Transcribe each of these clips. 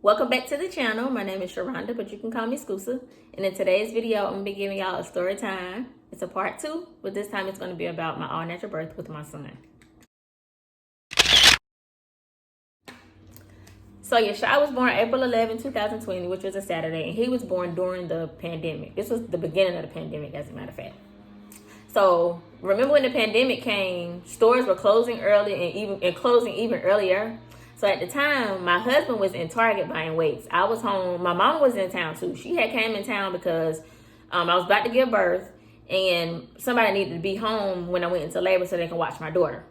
Welcome back to the channel. My name is Sharonda, but you can call me Scoosa. And in today's video, I'm going to be giving y'all a story time. It's a part 2, but this time it's going to be about my all-natural birth with my son. So Yeshua was born April 11, 2020, which was a Saturday, and he was born during the pandemic. This was the beginning of the pandemic, as a matter of fact. So remember when the pandemic came, stores were closing early and closing even earlier. So at the time, my husband was in Target buying weights. I was home. My mom was in town too. She had came in town because I was about to give birth, and somebody needed to be home when I went into labor so they can watch my daughter.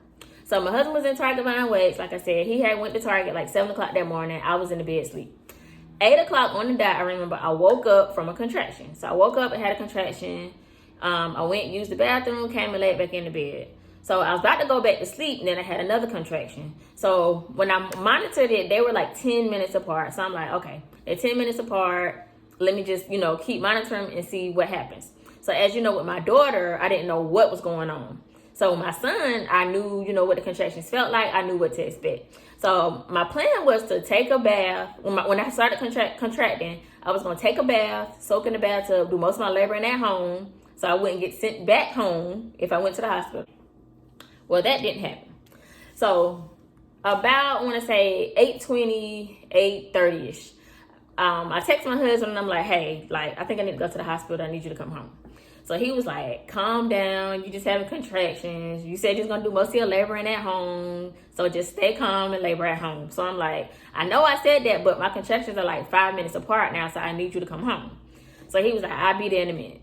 So my husband was in Target buying weights. Like I said, he had went to Target like 7 o'clock that morning. I was in the bed asleep. 8 o'clock on the dot, I remember I woke up from a contraction. So I woke up and had a contraction. I went and used the bathroom, came and laid back in the bed. So I was about to go back to sleep, and then I had another contraction. So when I monitored it, they were like 10 minutes apart. So I'm like, okay, they're 10 minutes apart. Let me just, keep monitoring and see what happens. So as you know, with my daughter, I didn't know what was going on. So my son, I knew, what the contractions felt like. I knew what to expect. So my plan was to take a bath. When I started contracting, I was going to take a bath, soak in the bathtub, do most of my laboring at home, so I wouldn't get sent back home if I went to the hospital. Well, that didn't happen. So about, I want to say 8:20, 8:30ish, I text my husband and I'm like, hey, I think I need to go to the hospital. I need you to come home. So he was like, calm down. You just having contractions. You said you're going to do most of your laboring at home. So just stay calm and labor at home. So I'm like, I know I said that, but my contractions are like 5 minutes apart now. So I need you to come home. So he was like, I'll be there in a minute.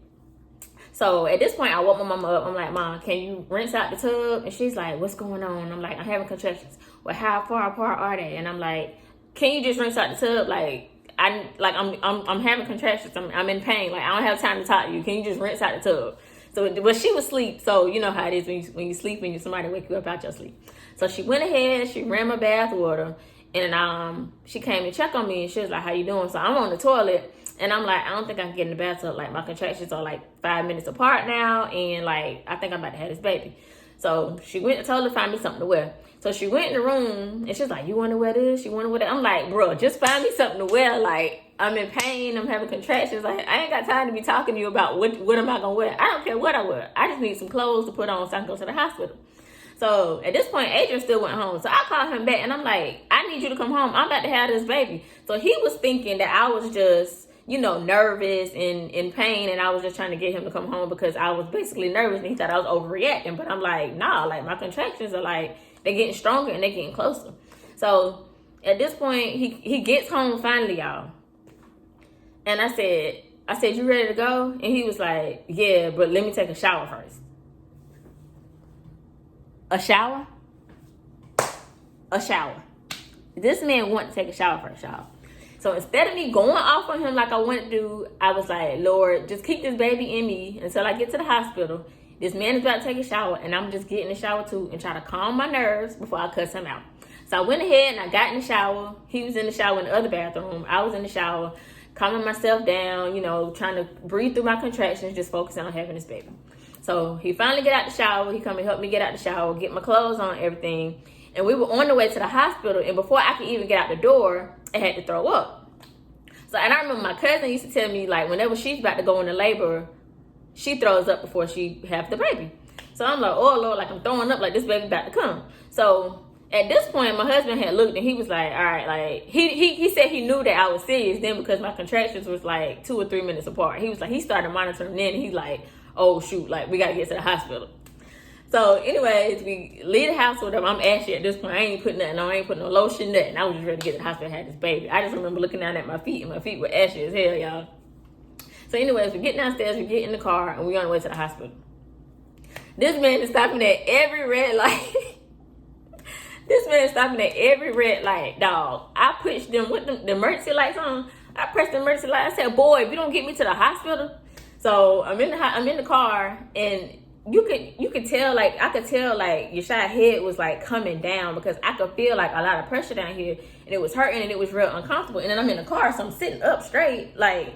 So at this point, I woke my mama up. I'm like, Mom, can you rinse out the tub? And she's like, what's going on? I'm like, I'm having contractions. Well, how far apart are they? And I'm like, can you just rinse out the tub? I'm having contractions. I'm in pain. I don't have time to talk to you. Can you just rinse out the tub? So, she was asleep. So you know how it is when you sleep and somebody wake you up out your sleep. So she went ahead. She ran my bath water, and she came to check on me. And she was like, how you doing? So I'm on the toilet. And I'm like, I don't think I can get in the bathtub. My contractions are 5 minutes apart now. And I think I'm about to have this baby. So she went and told her to find me something to wear. So she went in the room and she's like, you want to wear this? You want to wear that? I'm like, bro, just find me something to wear. I'm in pain. I'm having contractions. I ain't got time to be talking to you about what am I going to wear. I don't care what I wear. I just need some clothes to put on so I can go to the hospital. So at this point, Adrian still went home. So I called him back and I'm like, I need you to come home. I'm about to have this baby. So he was thinking that I was just, nervous and in pain, and I was just trying to get him to come home because I was basically nervous, and he thought I was overreacting. But I'm like, nah, my contractions are they're getting stronger and they're getting closer. So at this point, he gets home finally, y'all. And I said, you ready to go? And he was like, yeah, but let me take a shower first. A shower? A shower. This man wanted to take a shower first, y'all. So instead of me going off on him like I wanted to do, I was like, Lord, just keep this baby in me until I get to the hospital. This man is about to take a shower, and I'm just getting in the shower too and try to calm my nerves before I cuss him out. So I went ahead and I got in the shower. He was in the shower in the other bathroom. I was in the shower, calming myself down, trying to breathe through my contractions, just focusing on having this baby. So he finally get out the shower. He come and help me get out the shower, get my clothes on, everything. And we were on the way to the hospital, and before I could even get out the door, I had to throw up. So, and I remember my cousin used to tell me, whenever she's about to go into labor, she throws up before she have the baby. So I'm like, oh, Lord, I'm throwing up, this baby about to come. So at this point, my husband had looked, and he was like, all right, he said he knew that I was serious then because my contractions was 2 or 3 minutes apart. He was he started monitoring then, and he's like, oh, shoot, we got to get to the hospital. So anyways, we leave the house with him. I'm ashy at this point. I ain't putting nothing on. I ain't putting no lotion, nothing. I was just ready to get to the hospital and have this baby. I just remember looking down at my feet, and my feet were ashy as hell, y'all. So anyways, we get downstairs, we get in the car, and we're on the way to the hospital. This man is stopping at every red light. This man is stopping at every red light, dog. I pushed them with the emergency lights on. I pressed the emergency light. I said, boy, if you don't get me to the hospital. So I'm in the car, and you could tell, I could tell, Yeshua's head was, coming down because I could feel, a lot of pressure down here, and it was hurting, and it was real uncomfortable. And then I'm in the car, so I'm sitting up straight, I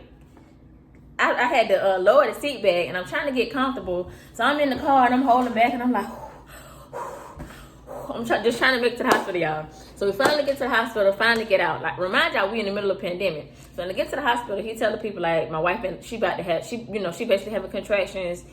had to lower the seat back, and I'm trying to get comfortable. So I'm in the car, and I'm holding back, and I'm like, just trying to make it to the hospital, y'all. So we finally get to the hospital, finally get out. Like, remind y'all, we in the middle of a pandemic. So when I get to the hospital, he tell the people, like, my wife, and she basically having contractions.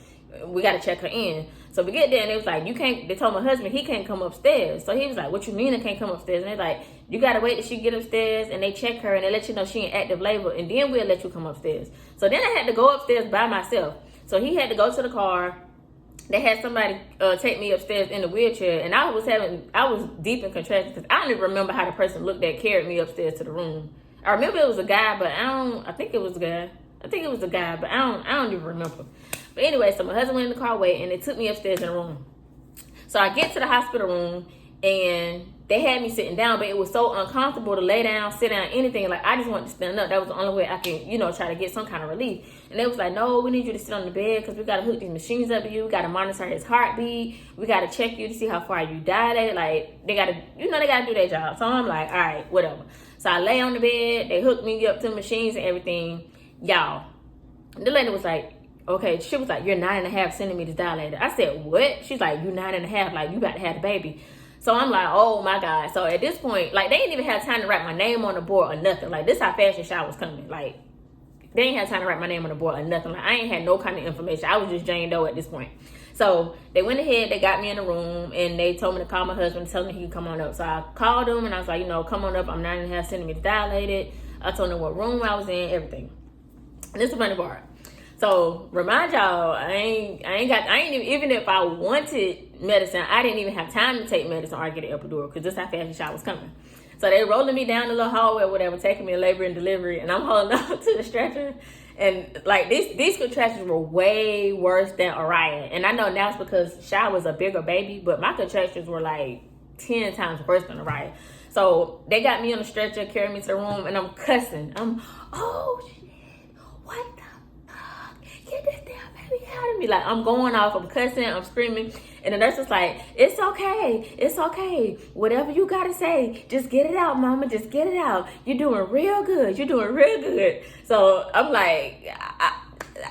We got to check her in. So we get there, and it was like, they told my husband he can't come upstairs. So he was like, what you mean I can't come upstairs? And they're like, you got to wait till she get upstairs, and they check her, and they let you know she in active labor, and then we'll let you come upstairs. So then I had to go upstairs by myself. So he had to go to the car. They had somebody take me upstairs in the wheelchair, and I was deep in contractions because I don't even remember how the person looked that carried me upstairs to the room. I remember it was a guy, but I think it was a guy, but I don't even remember. But anyway, so my husband went in the car waiting, and they took me upstairs in the room. So I get to the hospital room, and they had me sitting down, but it was so uncomfortable to lay down, sit down, anything. Like, I just wanted to stand up. That was the only way I can, try to get some kind of relief. And they was like, no, we need you to sit on the bed because we got to hook these machines up to you. We got to monitor his heartbeat. We got to check you to see how far you dilated. Like, they got to do their job. So I'm like, all right, whatever. So I lay on the bed. They hooked me up to the machines and everything. Y'all, the lady was like, okay, she was like, you're 9.5 centimeters dilated. I said, what? She's like, you 9.5, like, you about to have the baby. So I'm like, oh my God. So at this point, like, they didn't even have time to write my name on the board or nothing. Like, this how fast the shot was coming. Like, they ain't had time to write my name on the board or nothing. Like, I ain't had no kind of information. I was just Jane Doe at this point. So they went ahead, they got me in the room, and they told me to call my husband and tell him he could come on up. So I called him, and I was like, come on up. I'm 9.5 centimeters dilated. I told him what room I was in, everything. And this is the funny part. So remind y'all, even if I wanted medicine, I didn't even have time to take medicine or get an epidural because this how fast the shot was coming. So they rolling me down the little hallway or whatever, taking me to labor and delivery, and I'm holding on to the stretcher. And like these contractions were way worse than Araya. And I know now it's because Shy was a bigger baby, but my contractions were like 10 times worse than Araya. So they got me on the stretcher, carried me to the room, and I'm cussing. Oh shit, what the fuck? Get this damn baby out of me. Like, I'm going off, I'm cussing, I'm screaming. And the nurse was like, it's okay. Whatever you gotta say, just get it out, mama, just get it out. You're doing real good. So I'm like,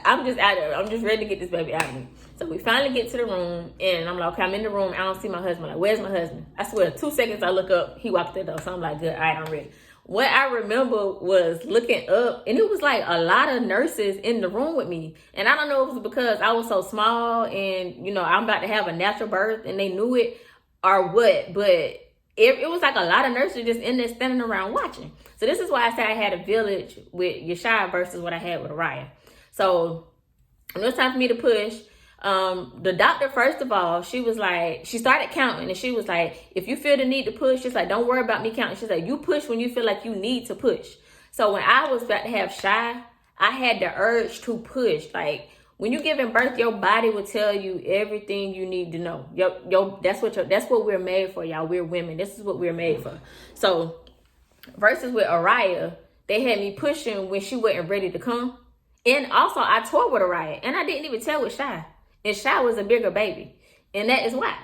I'm just out there. I'm just ready to get this baby out of me. So we finally get to the room, and I'm like, okay, I'm in the room. I don't see my husband. Like, where's my husband? I swear, 2 seconds I look up, he walked the door. So I'm like, good, all right, I'm ready. What I remember was looking up, and it was like a lot of nurses in the room with me. And I don't know if it was because I was so small and, I'm about to have a natural birth and they knew it or what, but it was like a lot of nurses just in there standing around watching. So this is why I say I had a village with Yeshua versus what I had with Araya. So when it was time for me to push, the doctor, first of all, she started counting, and she was like, if you feel the need to push, she's like, don't worry about me counting. She's like, you push when you feel like you need to push. So when I was about to have Shy, I had the urge to push. Like, when you giving birth, your body will tell you everything you need to know. That's what we're made for, y'all. We're women. This is what we're made for. So versus with Araya, they had me pushing when she wasn't ready to come. And also, I tore with Araya, and I didn't even tell with Shy. And Shy was a bigger baby. And that is why.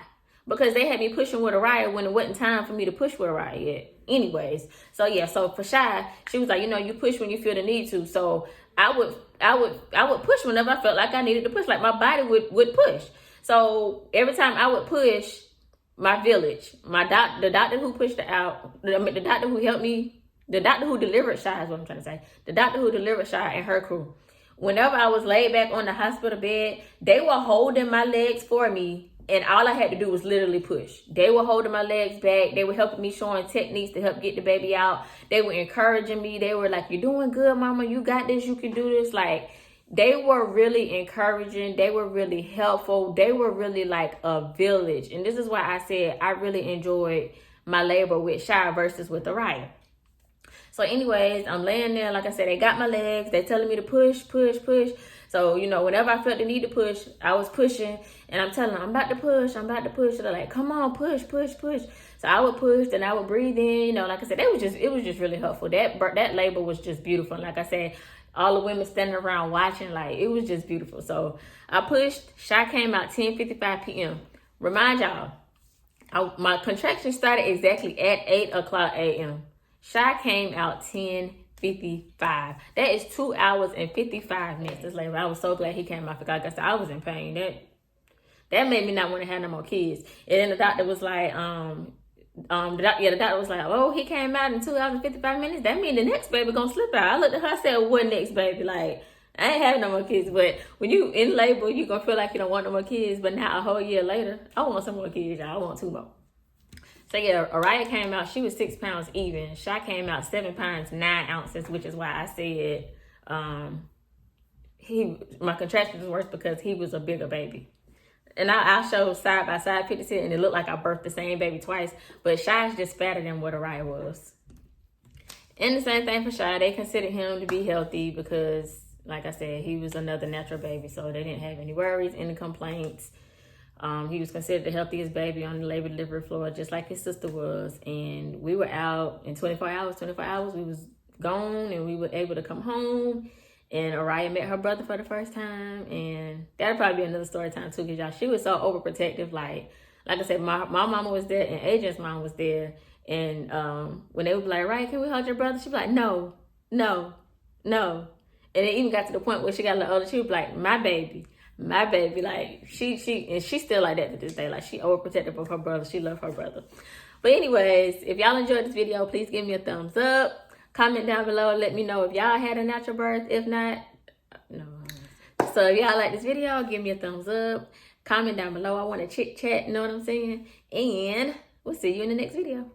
Because they had me pushing with Araya when it wasn't time for me to push with Araya yet. Anyways. So yeah, so for Shy, she was like, you push when you feel the need to. So I would push whenever I felt like I needed to push. Like, my body would push. So every time I would push, my village, the doctor who pushed her out, the doctor who helped me, the doctor who delivered Shy is what I'm trying to say. The doctor who delivered Shy and her crew. Whenever I was laid back on the hospital bed, they were holding my legs for me, and all I had to do was literally push. They were holding my legs back. They were helping me, showing techniques to help get the baby out. They were encouraging me. They were like, you're doing good, mama. You got this. You can do this. Like, they were really encouraging. They were really helpful. They were really like a village. And this is why I said I really enjoyed my labor with Shy versus with Araya. So anyways, I'm laying there. Like I said, they got my legs. They telling me to push. So, whenever I felt the need to push, I was pushing. And I'm telling them, I'm about to push. So they're like, come on, push. So I would push, and I would breathe in. Like I said, it was just really helpful. That labor was just beautiful. And like I said, all the women standing around watching, like, it was just beautiful. So I pushed. Shy came out 10:55 p.m. Remind y'all, my contraction started exactly at 8 o'clock a.m. Shy came out 10:55. That is 2 hours and 55 minutes. This labor. I was so glad he came out. Like I said, I was in pain. That That made me not want to have no more kids. And then the doctor was like, the doctor was like, oh, he came out in 2 hours and 55 minutes. That means the next baby gonna slip out. I looked at her, I said, what next baby? Like, I ain't having no more kids. But when you in labor, you gonna feel like you don't want no more kids. But now a whole year later, I want some more kids, y'all. I want 2 more. So yeah, Araya came out, she was 6 pounds even. Shy came out 7 pounds 9 ounces, which is why I said my contractions was worse because he was a bigger baby. And I'll show side by side pictures here, and it looked like I birthed the same baby twice. But Shy's just fatter than what Araya was. And the same thing for Shy. They considered him to be healthy because, like I said, he was another natural baby. So they didn't have any worries, any complaints. He was considered the healthiest baby on the labor delivery floor, just like his sister was. And we were out in 24 hours. 24 hours, we was gone, and we were able to come home. And Araya met her brother for the first time. And that'll probably be another story time, too, because y'all, she was so overprotective. Like I said, my mama was there, and Adrian's mom was there. And when they would be like, Araya, can we hold your brother? She'd be like, no, no, no. And it even got to the point where she got a little older. She would be like, my baby. Like she's still like that to this day. Like she overprotective of her brother. She loved her brother. But anyways, if y'all enjoyed this video, please give me a thumbs up. Comment down below. Let me know if y'all had a natural birth. If not, no. So if y'all like this video, give me a thumbs up. Comment down below. I want to chit chat. You know what I'm saying? And we'll see you in the next video.